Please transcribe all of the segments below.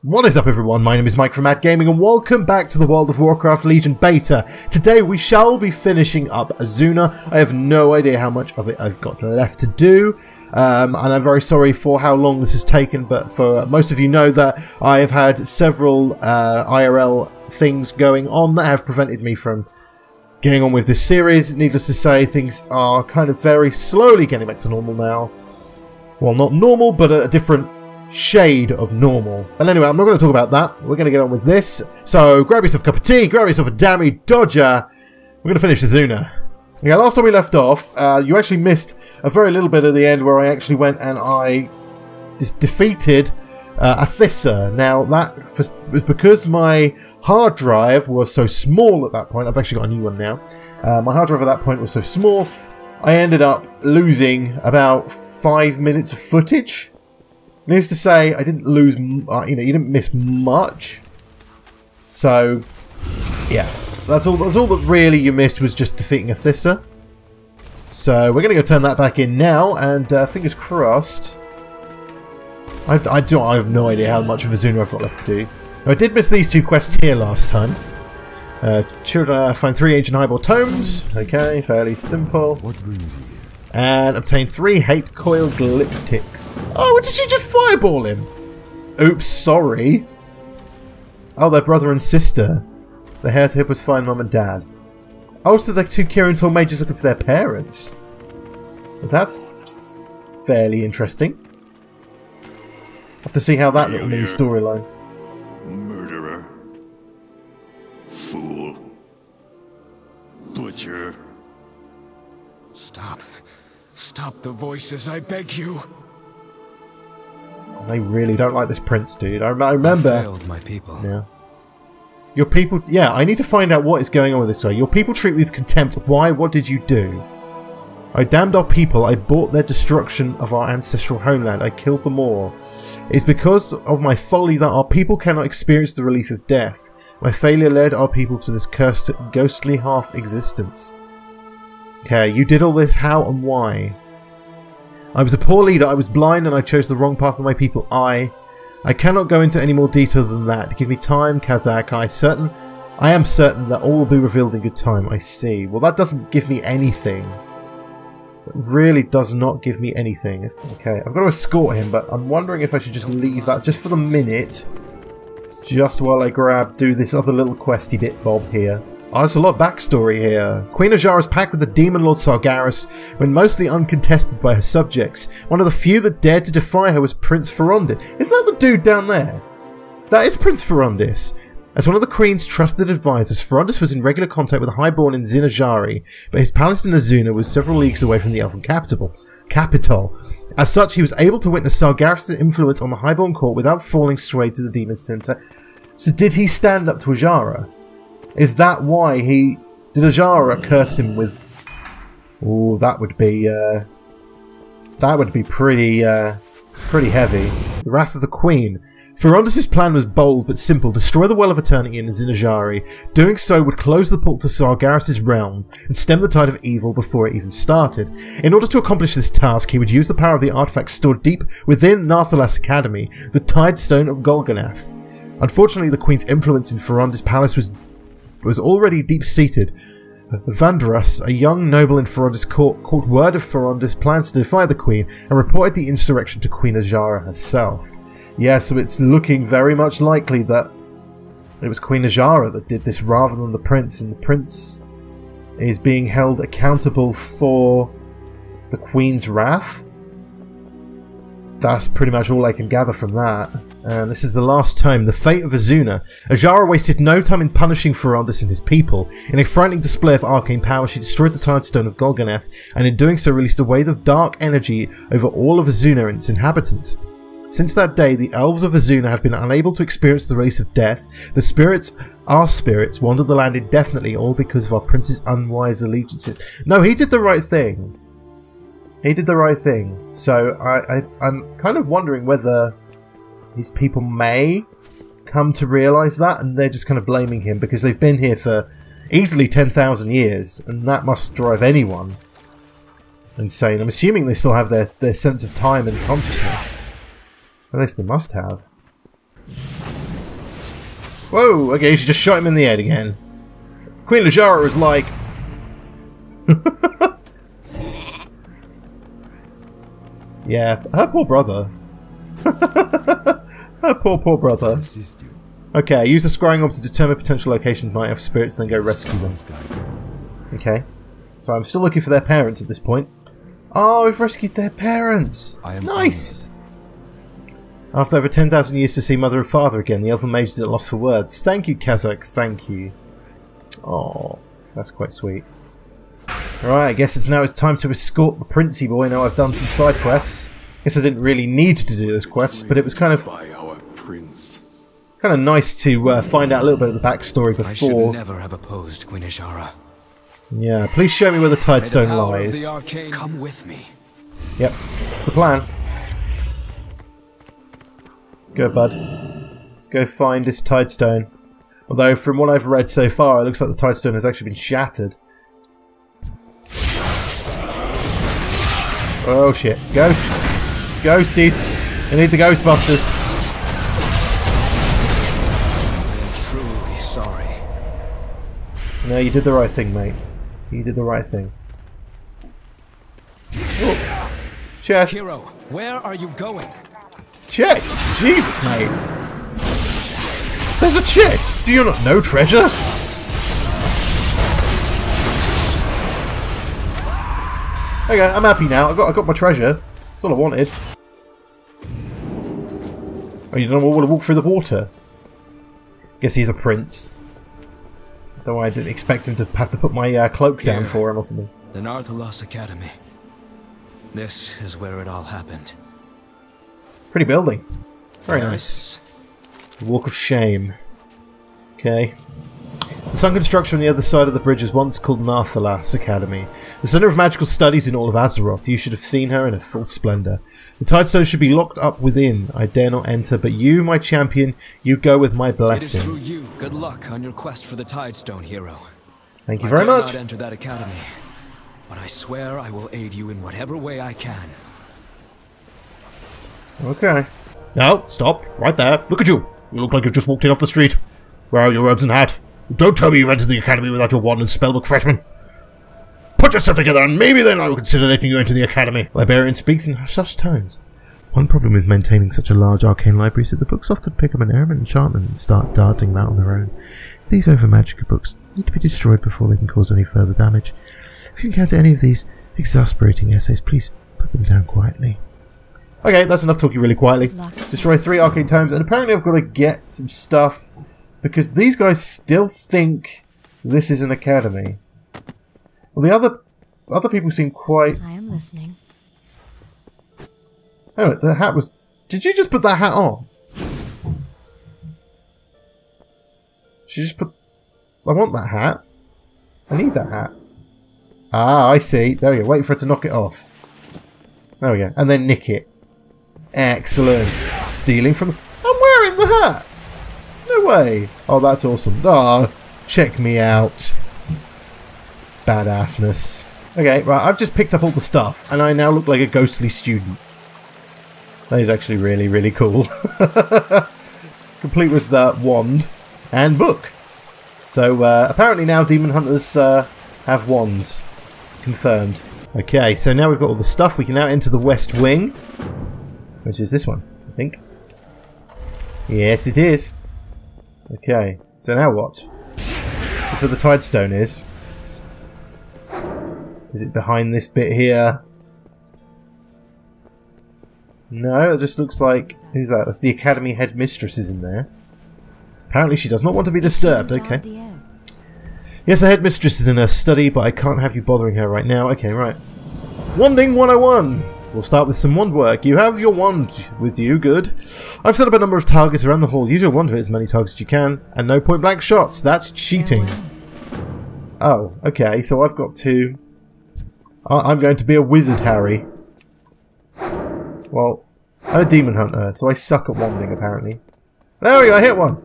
What is up everyone, my name is Mike from Mad Gaming and welcome back to the World of Warcraft Legion Beta. Today we shall be finishing up Azshara. I have no idea how much of it I've got left to do, and I'm very sorry for how long this has taken, but for most of you know that I have had several IRL things going on that have prevented me from getting on with this series. Needless to say, things are kind of very slowly getting back to normal now. Well, not normal, but a different shade of normal. But anyway, I'm not going to talk about that. We're going to get on with this. So grab yourself a cup of tea, grab yourself a dammy dodger. We're going to finish Azshara. Yeah, last time we left off, you actually missed a very little bit at the end where I actually went and I just defeated Azshara. Now that was because my hard drive was so small at that point. I've actually got a new one now. My hard drive at that point was so small, I ended up losing about 5 minutes of footage. Needless to say, I didn't lose, you didn't miss much. So, yeah, that's all that really you missed was just defeating Azshara. So we're going to go turn that back in now, and fingers crossed. I have no idea how much of Azshara I've got left to do. Now, I did miss these two quests here last time. Find 3 ancient highborn tomes. Okay, fairly simple. What brings you? And obtain 3 hate coil glyptics. Oh, did she just fireball him? Oops, sorry. Oh, they're brother and sister. The hair to hip was fine, mum and dad. Oh, so they're 2 Kirin Tor mages looking for their parents. That's fairly interesting. Have to see how that little mini storyline. Murderer. Fool. Butcher. Stop. Stop the voices, I beg you. They really don't like this prince, dude. I remember. I failed my people. Yeah. Your people. Yeah, I need to find out what is going on with this guy. Your people treat me with contempt. Why? What did you do? I damned our people. I brought their destruction of our ancestral homeland. I killed them all. It's because of my folly that our people cannot experience the relief of death. My failure led our people to this cursed, ghostly half-existence. Okay, you did all this. How and why? I was a poor leader. I was blind and I chose the wrong path of my people. I cannot go into any more detail than that. Give me time, Kazakh. I am certain that all will be revealed in good time. I see. Well, that doesn't give me anything. It really does not give me anything. Okay, I've got to escort him, but I'm wondering if I should just leave that just for the minute. Just while I do this other little questy bit bob here. Oh, there's a lot of backstory here. Queen Azshara's pact with the demon lord Sargeras went mostly uncontested by her subjects. One of the few that dared to defy her was Prince Farondis. Isn't that the dude down there? That is Prince Farondis. As one of the Queen's trusted advisors, Farondis was in regular contact with the Highborn in Azshara, but his palace in Azshara was several leagues away from the Elven capital. As such, he was able to witness Sargeras' influence on the Highborn court without falling sway to the demon's center. So did he stand up to Azshara? Is that why he... Did Azshara curse him with... Oh, that would be pretty heavy. The Wrath of the Queen. Farondis' plan was bold but simple. Destroy the Well of Eternity in Azshara. Doing so would close the portal to Sargeras' realm and stem the tide of evil before it even started. In order to accomplish this task, he would use the power of the artifact stored deep within Narthalas Academy, the Tidestone of Golganath. Unfortunately, the Queen's influence in Farondis' palace was already deep-seated. Vandras, a young noble in Farondis' court, caught word of Farondis' plans to defy the Queen and reported the insurrection to Queen Azshara herself. Yeah, so it's looking very much likely that it was Queen Azshara that did this rather than the Prince, and the Prince is being held accountable for the Queen's wrath. That's pretty much all I can gather from that. And this is the last tome, The Fate of Azshara. Azshara wasted no time in punishing Farondis and his people. In a frightening display of arcane power, she destroyed the Tidestone of Golganath, and in doing so released a wave of dark energy over all of Azshara and its inhabitants. Since that day, the elves of Azshara have been unable to experience the release of death. The spirits, our spirits, wander the land indefinitely, all because of our prince's unwise allegiances. No, he did the right thing. He did the right thing. So I'm kind of wondering whether his people may come to realise that, and they're just kind of blaming him because they've been here for easily 10,000 years, and that must drive anyone insane. I'm assuming they still have their sense of time and consciousness. At least they must have. Whoa, okay, she just shot him in the head again. Queen Azshara is like... yeah, her poor brother. Her poor brother. Okay, use the scrying orb to determine potential location of Night Elf spirits, then go rescue them. Okay. So I'm still looking for their parents at this point. Oh, we've rescued their parents! Nice! After over 10,000 years to see mother and father again, the elven mage is at a loss for words. Thank you, Kazakh, thank you. Oh, that's quite sweet. Alright, I guess it's time to escort the princey boy now I've done some side quests. Guess I didn't really need to do those quests, but it was kind of nice to find out a little bit of the backstory before. I should never have opposed Queen Azshara. Yeah, please show me where the Tidestone lies. Come with me. Yep, that's the plan. Let's go, bud. Let's go find this Tidestone. Although, from what I've read so far, it looks like the Tidestone has actually been shattered. Oh shit. Ghosts. Ghosties. I need the Ghostbusters. I am truly sorry. No, you did the right thing, mate. You did the right thing. Oh. Chest. Hero, where are you going? Chest! Jesus, mate. There's a chest! Do you not know treasure? Okay, I'm happy now. I got my treasure. That's all I wanted. Oh, you don't want to walk through the water? Guess he's a prince. Don't know why I didn't expect him to have to put my cloak down for him or something. The Narthalos Academy. This is where it all happened. Pretty building. Very nice. Walk of Shame. Okay. The sunken structure on the other side of the bridge is once called Narthalos Academy. The centre of magical studies in all of Azeroth. You should have seen her in her full splendour. The Tidestone should be locked up within. I dare not enter, but you, my champion, you go with my blessing. It is through you. Good luck on your quest for the Tidestone, hero. Thank you very much. I dare not enter that academy, but I swear I will aid you in whatever way I can. Okay. No, stop. Right there. Look at you. You look like you've just walked in off the street. Where are your robes and hat? Don't tell me you've entered the academy without your wand and spellbook, freshman. Put yourself together and maybe then I will consider letting you into the academy. Librarian speaks in such tones. One problem with maintaining such a large arcane library is that the books often pick up an errant enchantment and start darting them out on their own. These over-magical books need to be destroyed before they can cause any further damage. If you encounter any of these exasperating essays, please put them down quietly. Okay, that's enough talking really quietly. Destroy 3 arcane tomes, and apparently I've got to get some stuff because these guys still think this is an academy. Well, the other people seem quite... I am listening. Oh, the hat was... Did you just put that hat on? She just put... I want that hat. I need that hat. Ah, I see. There we go. Wait for her to knock it off. There we go. And then nick it. Excellent. Stealing from... I'm wearing the hat! No way. Oh, that's awesome. Ah, check me out. Badassness. Okay, right. I've just picked up all the stuff, and I now look like a ghostly student. That is actually really, really cool. Complete with wand and book. So, apparently now demon hunters have wands. Confirmed. Okay, so now we've got all the stuff. We can now enter the West Wing. Which is this one, I think. Yes, it is. Okay, so now what? This is where the Tidestone is. Is it behind this bit here? No, it just looks like... Who's that? That's the Academy Headmistress is in there. Apparently she does not want to be disturbed. Okay. Yes, the Headmistress is in her study, but I can't have you bothering her right now. Okay, right. Wanding 101! We'll start with some wand work. You have your wand with you, good. I've set up a number of targets around the hall. Use your wand to hit as many targets as you can, and no point blank shots. That's cheating. Oh, okay, so I've got to... I'm going to be a wizard, Harry. Well, I'm a demon hunter, so I suck at wanding, apparently. There we go, I hit one.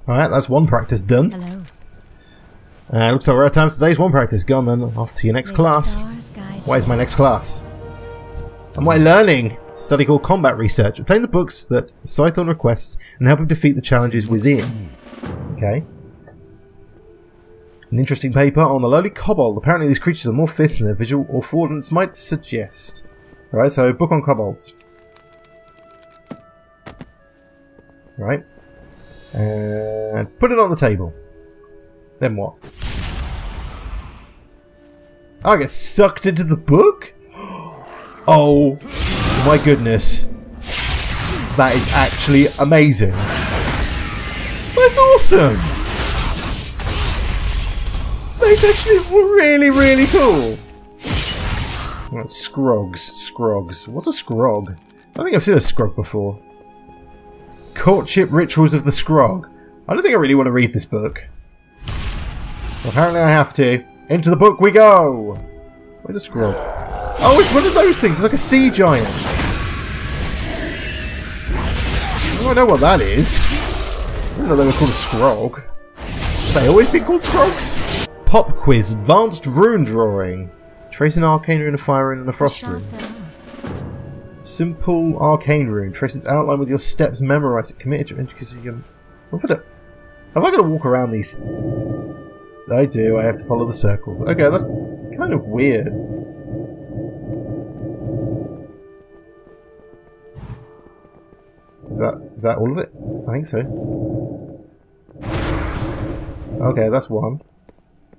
Alright, that's one practice done. Hello. Looks like we're out of time for today's one practice. Go on then, off to your next class. What is my next class? And what I'm learning? Study called Combat Research. Obtain the books that Scython requests and help him defeat the challenges within. Okay. An interesting paper on the lowly kobold. Apparently these creatures are more fierce than their visual affordance might suggest. Alright, so book on kobolds. Right. And put it on the table. Then what? I get sucked into the book? Oh my goodness. That is actually amazing. That's awesome. That's actually really, really cool. Right, Scrogs. What's a Scrog? I don't think I've seen a Scrog before. Courtship Rituals of the Scrog. I don't think I really want to read this book. Well, apparently I have to. Into the book we go! Where's a Scrog? Oh, it's one of those things. It's like a sea giant. Oh, I know what that is. I didn't know they were called a Scrog. Have they always been called Scrogs? Pop quiz. Advanced rune drawing. Trace an arcane rune, a fire rune, and a frost rune. Simple arcane rune. Trace its outline with your steps. Memorize it. Commit it to intricacy. What for the... Have I got to walk around these... I do. I have to follow the circles. Okay, that's kind of weird. Is that all of it? I think so. Okay, that's one.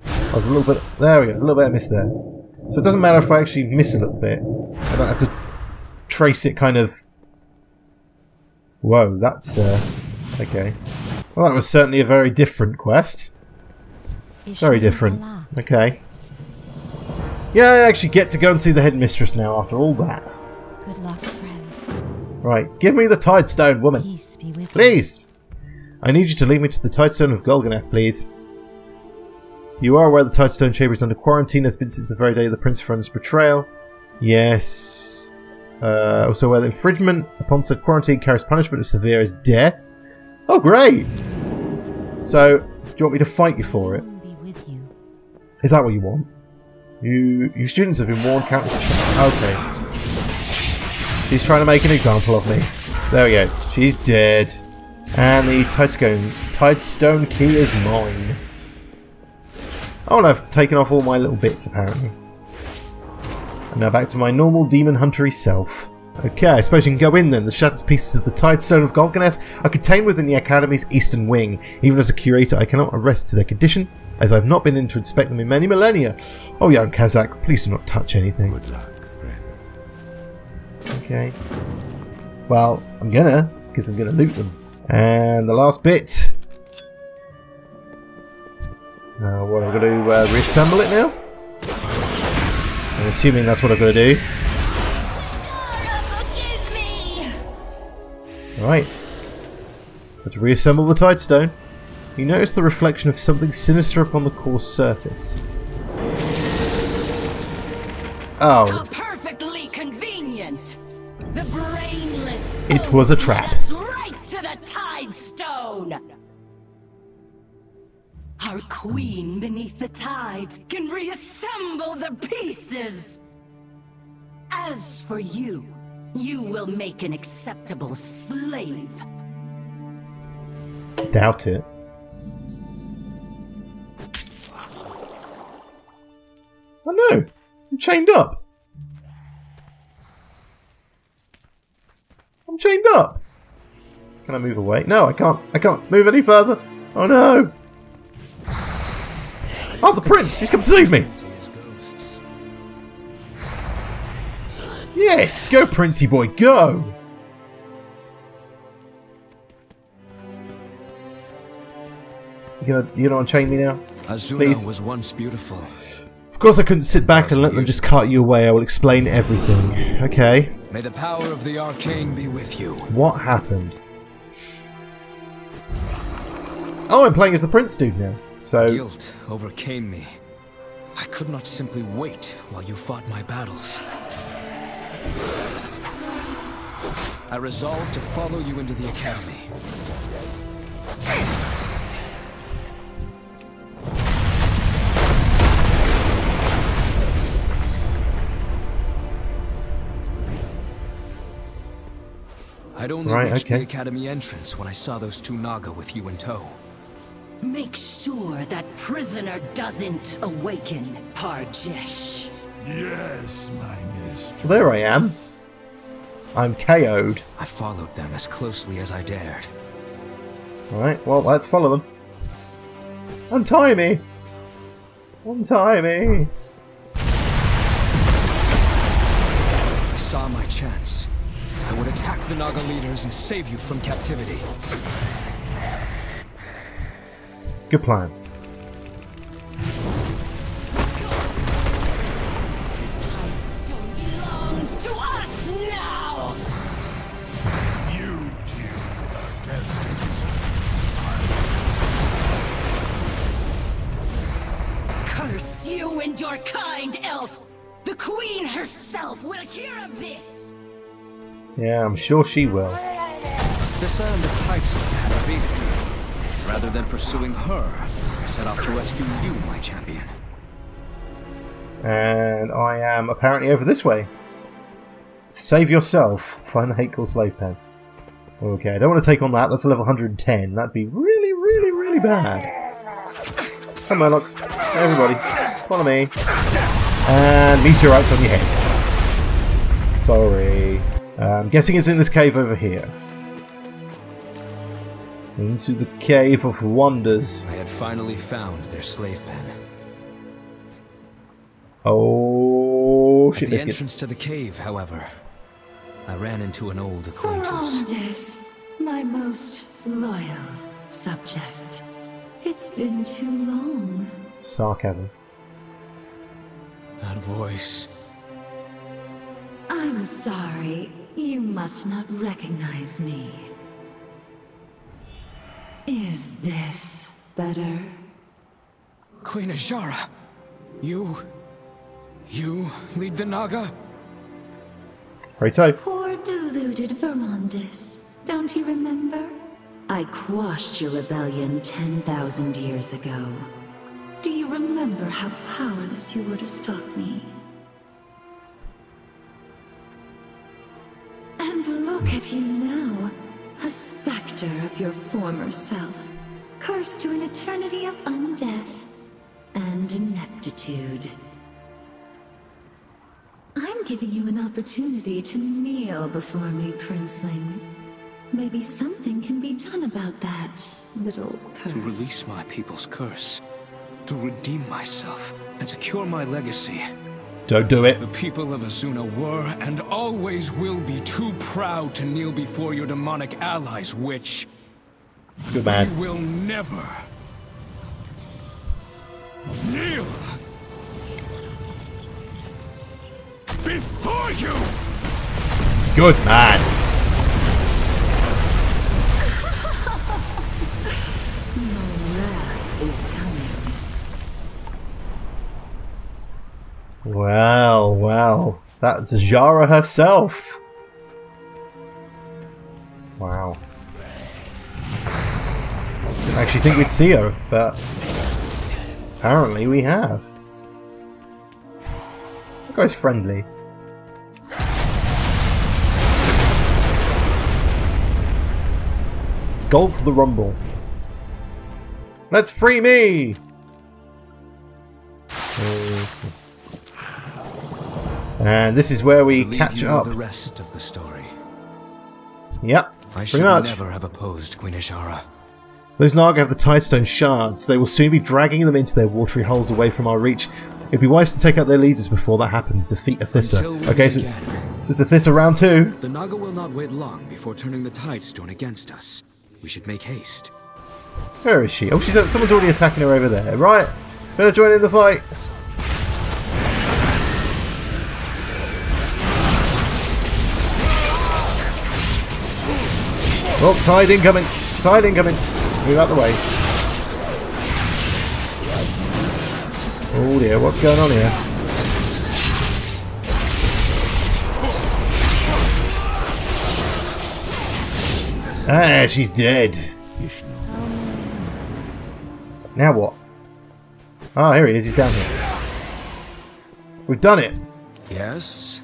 I was a little bit... There we go. There's a little bit I missed there. So it doesn't matter if I actually miss a little bit. I don't have to trace it kind of... Whoa, that's... Okay. Well, that was certainly a very different quest. Very different. Okay. Yeah, I actually get to go and see the headmistress now after all that. Good luck, friend. Right, give me the Tidestone, woman. Peace be with Please! I need you to lead me to the Tidestone of Golganath, please. You are aware the Tidestone Chamber is under quarantine, has been since the very day of the Prince Farondis betrayal. Yes. Also aware that infringement upon said quarantine carries punishment as severe as death. Oh, great! So, do you want me to fight you for it? Is that what you want? You students have been warned countless times. Okay. She's trying to make an example of me. There we go. She's dead. And the Tidestone key is mine. Oh, and I've taken off all my little bits, apparently. And now back to my normal demon huntery self. Okay, I suppose you can go in then. The shattered pieces of the Tidestone of Golganath are contained within the Academy's eastern wing. Even as a curator, I cannot arrest their condition, as I've not been in to inspect them in many millennia. Oh, young Kazakh, please do not touch anything. Good luck, friend. Okay. Well, I'm gonna, because I'm gonna loot them. And the last bit. What I'm gonna do, reassemble it now? I'm assuming that's what I've got to do. Right. So to reassemble the Tidestone, you notice the reflection of something sinister upon the core surface. Oh. How perfectly convenient. The brainless. It was a trap. Led us right to the Tidestone. Our queen beneath the tides can reassemble the pieces. As for you, you will make an acceptable slave. Doubt it. Oh no! I'm chained up! I'm chained up! Can I move away? No, I can't. I can't move any further! Oh no! Oh, the prince! He's come to save me! Yes! Go, princey boy, go! You gonna unchain me now? Azshara Please? was once beautiful. Of course I couldn't sit back and let them just cart you away. I will explain everything. Okay. May the power of the arcane be with you. What happened? Oh, I'm playing as the prince dude now. So... Guilt overcame me. I could not simply wait while you fought my battles. I resolved to follow you into the academy. I'd only reached the academy entrance when I saw those two Naga with you in tow. Make sure that prisoner doesn't awaken, Parjesh. Yes, my mistress. Well, there I am. I'm KO'd. I followed them as closely as I dared. Alright, well, let's follow them. Untie me! Untie me! I saw my chance. I would attack the Naga leaders and save you from captivity. Good plan. Stone belongs to us now! You deal with our destinies. Curse you and your kind, elf! The queen herself will hear of this! Yeah, I'm sure she will. This and the Tidestone had evaded me. Rather than pursuing her, I set off to rescue you, my champion. And I am apparently over this way. Save yourself. Find the Hate-Call Slave Pen. Okay, I don't want to take on that. That's a level 110. That'd be really, really, really bad. Come on, Murlocs. Everybody, follow me. And meteorites on your head. Sorry. I'm guessing it's in this cave over here. Into the Cave of Wonders. I had finally found their slave pen. Oh, shit, At the biscuits. entrance to the cave, however, I ran into an old acquaintance. Farondis, my most loyal subject. It's been too long. Sarcasm. That voice. I'm sorry, you must not recognize me. Is this better? Queen Azshara, you lead the Naga? Afraid so. Poor deluded Farondis. Don't you remember? I quashed your rebellion 10,000 years ago. Do you remember how powerless you were to stop me? And look at you now, a specter of your former self, cursed to an eternity of undeath and ineptitude. I'm giving you an opportunity to kneel before me, Princeling. Maybe something can be done about that little curse. To release my people's curse. To redeem myself and secure my legacy. Don't do it. The people of Azshara were and always will be too proud to kneel before your demonic allies, which Good man. we will never kneel before you. Good man. Your wrath is coming. Well, well. That's Azshara herself. Wow. Didn't actually think we'd see her, but apparently we have. That guy's friendly. Gulp the Rumble. Let's free me! And this is where we catch you up. the rest of the story. Yep, I should pretty much. never have opposed Queen Azshara. Those Naga have the Tidestone shards. They will soon be dragging them into their watery holes away from our reach. It'd be wise to take out their leaders before that happens. Defeat Athissa. Until we Okay, meet so again. it's Athissa round 2. The Naga will not wait long before turning the Tidestone against us. We should make haste. Where is she? Oh, someone's already attacking her over there. Right, better join in the fight. Oh, tide incoming. Tide incoming. Move out the way. Oh dear, what's going on here? Ah, she's dead. Now what? Oh, here he is. He's down here. We've done it. Yes?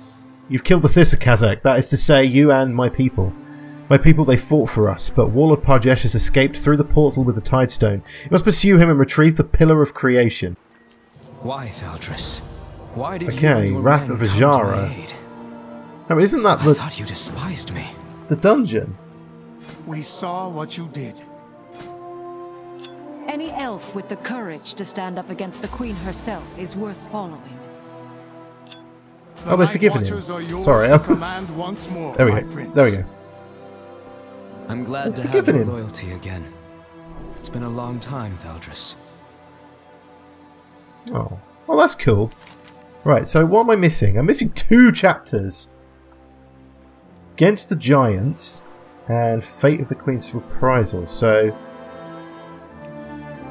You've killed the Thissa Kazakh. That is to say, you and my people. My people, they fought for us, but Warlord Parjesh has escaped through the portal with the Tidestone. You must pursue him and retrieve the Pillar of Creation. Why, Thaldris? Why did Okay, you and your Wrath men of come to Azshara. my aid? No, isn't that I thought you despised me. the dungeon? We saw what you did. Any elf with the courage to stand up against the Queen herself is worth following. Oh, they've forgiven him. Sorry, to command once more, there we my go. prince. There we go. I'm glad They've to have forgiven your him. loyalty again. It's been a long time, Thaldris. Oh, well, that's cool. Right, so what am I missing? I'm missing 2 chapters. Against the Giants and Fate of the Queen's Reprisal. So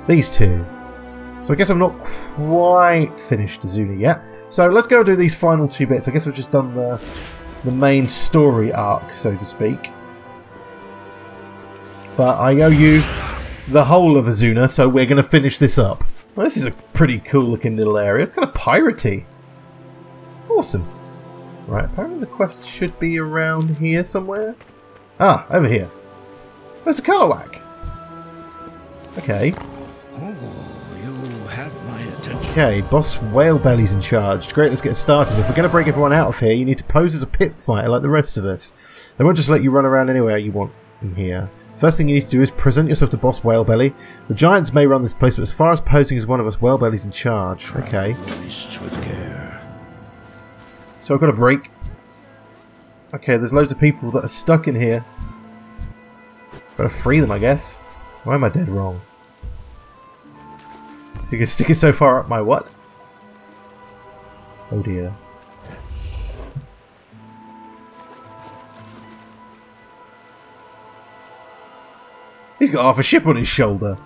these 2. So I guess I'm not quite finished Azshuna yet. So let's go and do these final 2 bits. I guess we've just done the main story arc, so to speak. But I owe you the whole of Azshuna, so we're going to finish this up. Well, this is a pretty cool looking little area. It's kind of piratey. Awesome. Right, apparently the quest should be around here somewhere. Ah, over here. There's a Kalawak. Okay. You have my attention. Okay, Boss Whalebelly's in charge. Great, let's get started. If we're going to bring everyone out of here, you need to pose as a pit fighter like the rest of us. They won't just let you run around anywhere you want in here. First thing you need to do is present yourself to Boss Whalebelly. The Giants may run this place, but as far as posing as one of us, Whalebelly's in charge. Okay. With care. So I've got a break. Okay, there's loads of people that are stuck in here. Gotta free them, I guess. Why am I dead wrong? You can stick it so far up my what? Oh dear. He's got half a ship on his shoulder.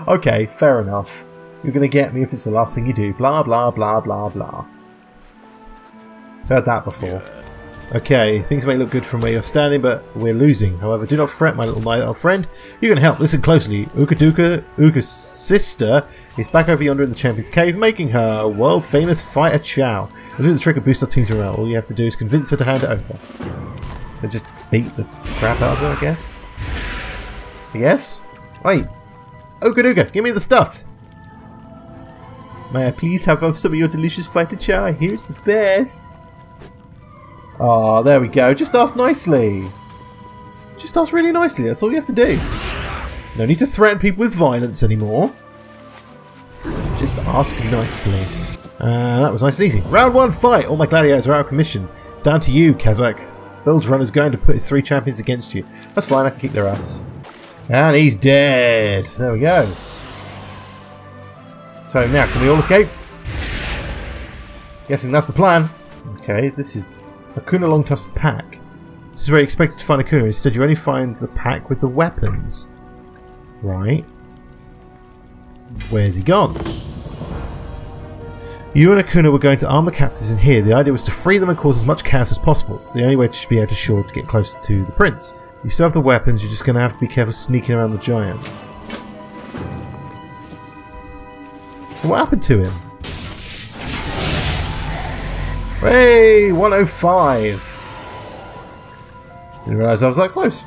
Okay, fair enough. You're gonna get me if it's the last thing you do. Blah blah blah blah blah. Heard that before. Okay, things may look good from where you're standing, but we're losing. However, do not fret, my little night elf friend. You can help. Listen closely. Uka's sister is back over yonder in the Champion's Cave, making her world-famous fighter chow. We'll do the trick of boost our teams around. All you have to do is convince her to hand it over. They just beat the crap out of her, I guess. Yes? Wait. Uka, give me the stuff. May I please have some of your delicious fighter chow? Here's the best. Oh, there we go. Just ask nicely. Just ask really nicely. That's all you have to do. No need to threaten people with violence anymore. Just ask nicely. That was nice and easy. Round 1 fight. All my gladiators are out of commission. It's down to you, Kazakh. Bill's runner's going to put his 3 champions against you. That's fine. I can kick their ass. And he's dead. There we go. So now, can we all escape? Guessing that's the plan. Okay, this is Akuna Long-Tusked Pack. This is where you expected to find Akuna. Instead, you only find the pack with the weapons. Right. Where's he gone? You and Akuna were going to arm the captives in here. The idea was to free them and cause as much chaos as possible. It's the only way to be able to shore to get closer to the prince. You still have the weapons, you're just going to have to be careful sneaking around the giants. So what happened to him? Hey, 105! Didn't realise I was that close.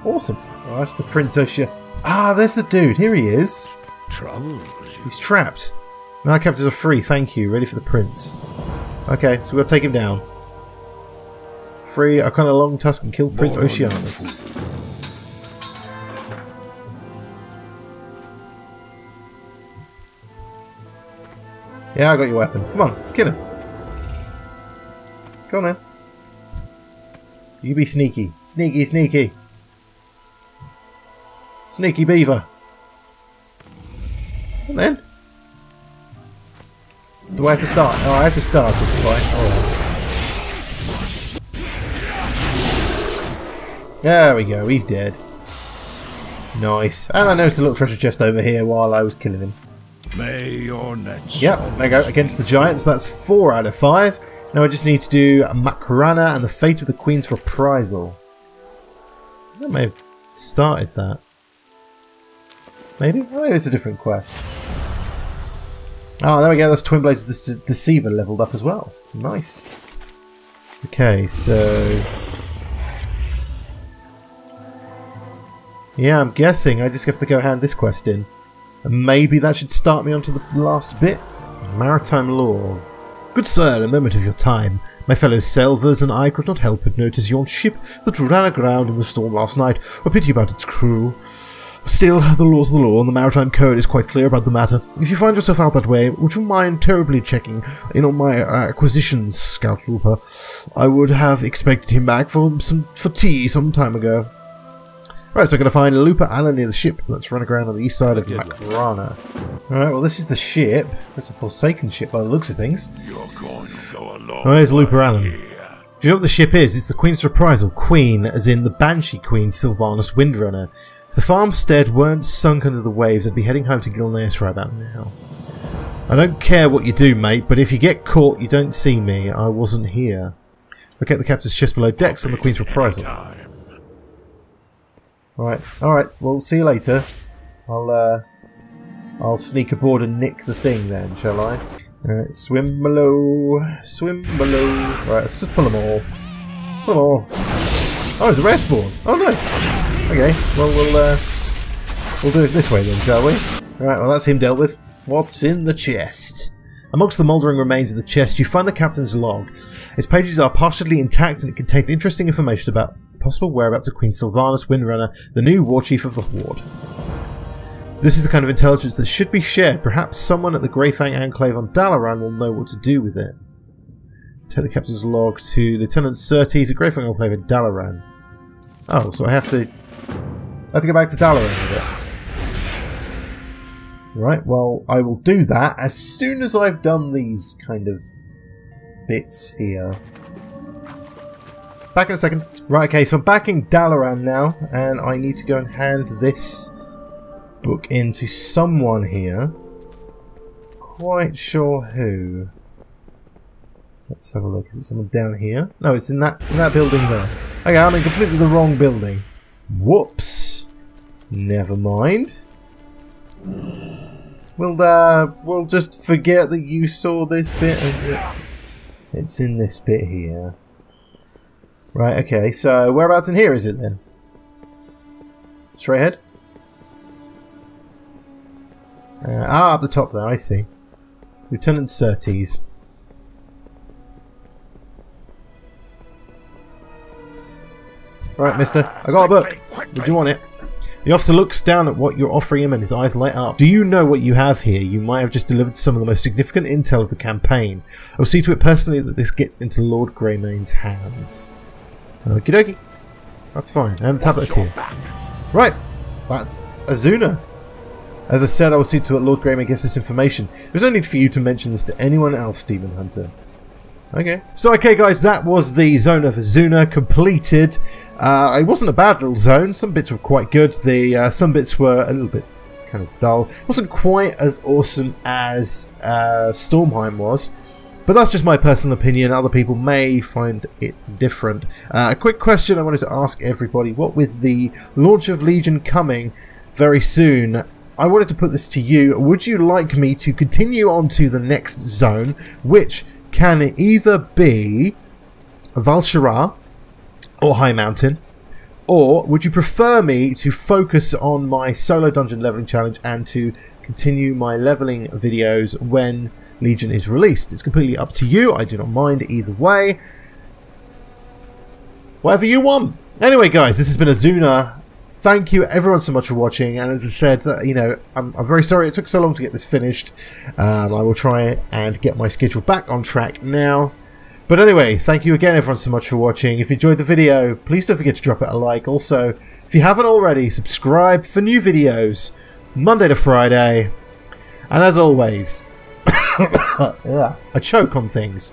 Awesome. Oh, that's the Prince Azshara. Ah, there's the dude. Here he is. Trouble. He's trapped. Now the captives are free, thank you. Ready for the prince. Okay, so we've got to take him down. Free Akuna Long-Tusk and kill Prince Oceanus. Yeah, I got your weapon. Come on, let's kill him. Go on then. You be sneaky. Sneaky, sneaky. Sneaky beaver. And then? Do I have to start? Oh, I have to start the fight. Alright. There we go, he's dead. Nice. And I noticed a little treasure chest over here while I was killing him. May your nets. Yep, there you go. Against the giants, that's 4 out of 5. Now I just need to do Makarana and the Fate of the Queen's Reprisal. I may have started that. Maybe? Oh, maybe it's a different quest. Oh, there we go. That's Twin Blades of the Deceiver leveled up as well. Nice. Okay, so... yeah, I'm guessing I just have to go hand this quest in. And maybe that should start me onto the last bit. Maritime Law. Good sir, a moment of your time. My fellow selvers and I could not help but notice your ship that ran aground in the storm last night. A pity about its crew. Still, the law's the law, and the Maritime Code is quite clear about the matter. If you find yourself out that way, would you mind terribly checking in on my acquisitions, Scout Trooper? I would have expected him back for tea some time ago. Right, so I'm going to find Looper Allen near the ship. Let's run aground on the east side of Macrana. Alright, well this is the ship. It's a Forsaken ship by the looks of things. You're going to go along. Oh, there's Looper Allen. Do you know what the ship is? It's the Queen's Reprisal. Queen, as in the Banshee Queen, Sylvanas Windrunner. If the farmstead weren't sunk under the waves, I'd be heading home to Gilneas right about now. I don't care what you do, mate, but if you get caught, you don't see me. I wasn't here. Locate the captain's chest below decks on the Queen's Reprisal. Alright, well, see you later. I'll sneak aboard and nick the thing then, shall I? Alright, swim below. Right, let's just pull them all. Pull them all. Oh, it's a rare spawn. Oh, nice. Okay, well, we'll do it this way then, shall we? Alright, well, that's him dealt with. What's in the chest? Amongst the mouldering remains of the chest, you find the captain's log. Its pages are partially intact and it contains interesting information about possible whereabouts of Queen Sylvanas Windrunner, the new war chief of the Horde. This is the kind of intelligence that should be shared. Perhaps someone at the Greyfang Enclave on Dalaran will know what to do with it. Take the captain's log to Lieutenant Surtees at Greyfang Enclave at Dalaran. Oh, so I have to go back to Dalaran with it. Right, well, I will do that as soon as I've done these kind of bits here. Back in a second. Right, okay, so I'm back in Dalaran now, and I need to go and hand this book in to someone here. Quite sure who. Let's have a look. Is it someone down here? No, it's in that building there. Okay, I'm in completely the wrong building. Whoops. Never mind. We'll just forget that you saw this bit and it's in this bit here. Right, okay, so whereabouts in here is it then? Straight ahead? Up the top there, I see. Lieutenant Surtees. Right, mister, I got a book. Would you want it? The officer looks down at what you're offering him and his eyes light up. Do you know what you have here? You might have just delivered some of the most significant intel of the campaign. I'll see to it personally that this gets into Lord Greymane's hands. Okie dokie. That's fine. And the tablet here. Right. That's Azshara. As I said, I will see to it Lord Greymane gets this information. There's no need for you to mention this to anyone else, Demon Hunter. Okay. So, okay, guys, that was the Zone of Azshara completed. It wasn't a bad little zone. Some bits were quite good. Some bits were a little bit kind of dull. It wasn't quite as awesome as Stormheim was. But that's just my personal opinion. Other people may find it different. A quick question I wanted to ask everybody. What with the launch of Legion coming very soon, I wanted to put this to you. Would you like me to continue on to the next zone, which can either be Val'Sharah or High Mountain, or would you prefer me to focus on my solo dungeon leveling challenge and to continue my leveling videos when Legion is released? It's completely up to you. I do not mind either way. Whatever you want. Anyway, guys, this has been Azshara. Thank you everyone so much for watching, and as I said, you know, I'm very sorry it took so long to get this finished. I will try and get my schedule back on track now. But anyway, thank you again everyone so much for watching. If you enjoyed the video, please don't forget to drop it a like. Also, if you haven't already, subscribe for new videos Monday to Friday. And as always, yeah, I choke on things.